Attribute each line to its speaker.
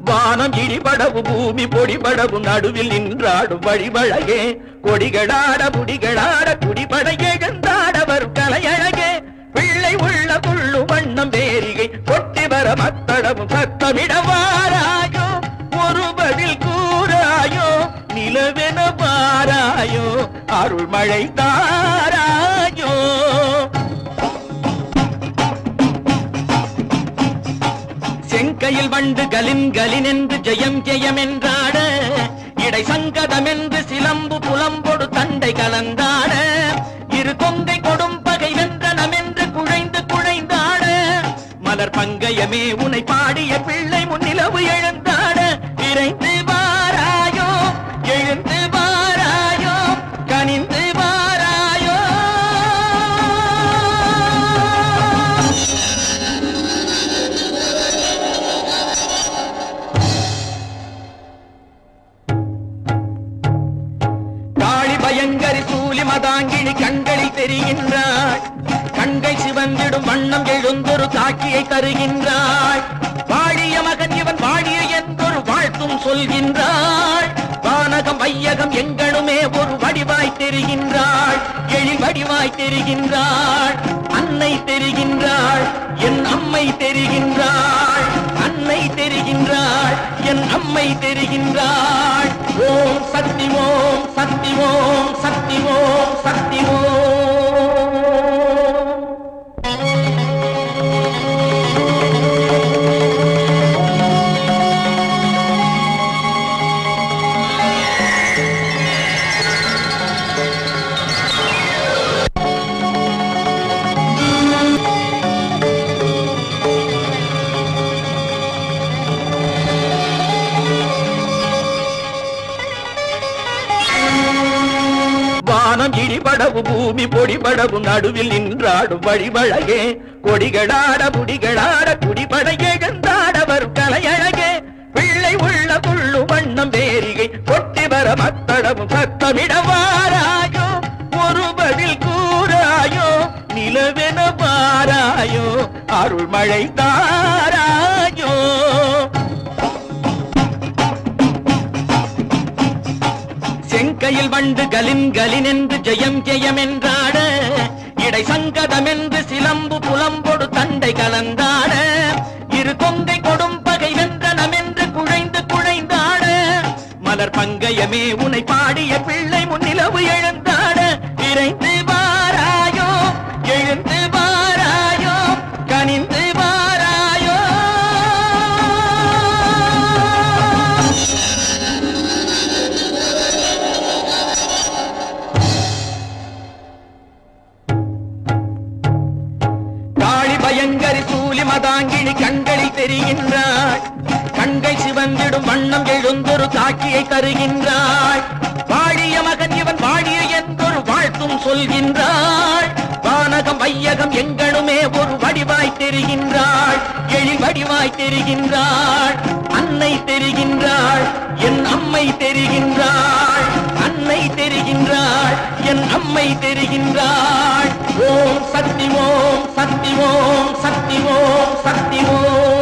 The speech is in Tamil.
Speaker 1: வானம் இடிபடவும் பூமி பொடிபடவும் நடுவில் நின்றாடும் வழிபழகே கொடிகளாட முடிகளாட குடிபட எழுந்தாடவர் கலையழகே பிள்ளை உள்ள புள்ளு வண்ணம் பேரிகை கொட்டி வர மத்தளவும் சத்தமிடவாராயோ ஒரு பதில் கூறாயோ நிலவென பாராயோ அருள் மழை தாராயோ செங்கையில் வண்டு கலின் கலின் என்று ஜெயம் ஜெயம் என்றாட இடை சங்கதம் என்று சிலம்பு புலம்பொடு தண்டை கலந்தாட இரு கொங்கை கொடும் பகை வென்றனம் என்று குழைந்து குழைந்தாட மலர் பங்கயமே உனை பாடிய பிள்ளை முன்னிலவு எழுந்தாட விரைந்து வாராயோ எழுந்து வாராயோ கனிந்து வாராயோ காளி பயங்கரி சூலி மதாங்கிழி கண்களில் தெரிகின்றாள் கண்கள் சிவந்திடும் வண்ணம் எழுந்தொரு காட்சியை தருகின்றாள் வாழிய மகன் இவன் வாழிய என்றொரு வாழ்த்தும் சொல்கின்றாள் வானகம் வையகம் எங்கனுமே ஒரு வடிவாய் தெரிகின்றாள் எழில் வடிவாய் தெரிகின்றாள் அன்னை தெரிகின்றாள் என் அம்மை தெரிகின்றாள் அன்னை தெரிகின்றாள் என் அம்மை தெரிகின்றாள் ஓம் சக்தி ஓம் சக்தி ஓம் சக்தி ஓம் சக்தி ஓம் இடிபடவும் பூமி பொடிபடவும் நடுவில் நின்றாடும் வழிபழகே கொடிகளாட முடிகளாட குடிபட எழுந்தாடவர் கலையழகே பிள்ளை உள்ள புள்ளு வண்ணம் பேரிகை கொட்டி வர மத்தளவும் சத்தமிடவாராயோ ஒரு பதில் கூறாயோ நிலவென பாராயோ அருள் மழை தாராயோ செங்கையில் வண்டு கலின் கலின் என்று ஜெயம் ஜெயம் என்றாட இடை சங்கதம் என்று சிலம்பு புலம்பொடு தண்டை கலந்தாட இரு கொங்கை கொடும் பகை வென்றனம் என்று குழைந்து குழைந்தாட மலர் பங்கயமே உனை பாடிய பிள்ளை முன்னிலவு எழுந்தாட விரைந்து வாராயோ எழுந்து வாராயோ கனிந்து வாராயோ பயங்கரி சூலி மதாங்கிழி கண்களில் தெரிகின்றாள் கண்கள் சிவந்திடும் வண்ணம் எழுந்தொரு காட்சியை தருகின்றாள் வாழிய மகன் இவன் வாழிய என்றொரு வாழ்த்தும் சொல்கின்றாள் வானகம் வையகம் எங்கனுமே ஒரு வடிவாய் தெரிகின்றாள் எழில் வடிவாய் தெரிகின்றாள் அன்னை தெரிகின்றாள் என் அம்மை தெரிகின்றாள் அன்னை தெரிகின்றாள் என் அம்மை தெரிகின்றாள் ஓம் சக்தி ஓம் சக்தி ஓம் சக்தி ஓம் சக்தி ஓம்